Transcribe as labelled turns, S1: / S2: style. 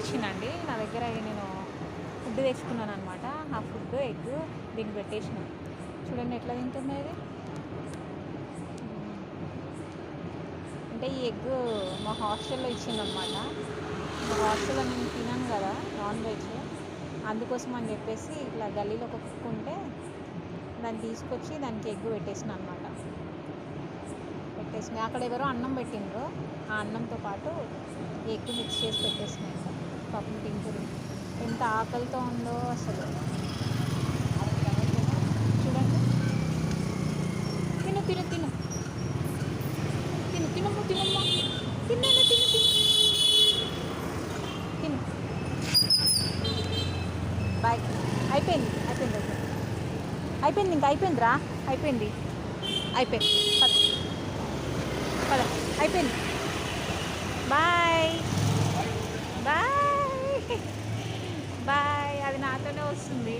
S1: తెప్పించిందండి నా దగ్గర. నేను ఫుడ్ తెచ్చుకున్నాను అనమాట. ఆ ఫుడ్ ఎగ్ దీన్ని పెట్టేసిన. చూడండి ఎట్లా తింటుంది ఇది. అంటే ఈ ఎగ్ మా హాస్టల్లో ఇచ్చిందనమాట. మా హాస్టల్లో నేను తినాను కదా నాన్ వెజ్, అందుకోసం అని చెప్పేసి ఇట్లా గల్లీలో ఒక కుక్క ఉంటే దాన్ని తీసుకొచ్చి దానికి ఎగ్ పెట్టేసిన అనమాట. పెట్టేసిన అక్కడ ఎవరో అన్నం పెట్టిండ్రు, ఆ అన్నంతో పాటు ఎగ్ మిక్స్ చేసి పెట్టేసినాయి. పాపం తింటుంది. ఎంత ఆకలితో ఉందో అసలు. చూడండి. తిను తిను తిను తిను తినమ్మ తినమ్మ తిన్నాను తిను తిను తిను. బాయ్. అయిపోయింది అయిపోయింది అయిపోయింది అయిపోయింది ఇంకా అయిపోయిందిరా. అయిపోయింది అయిపోయింది. పద పద అయిపోయింది. Bye bye bye. అది నాతోనే వస్తుంది.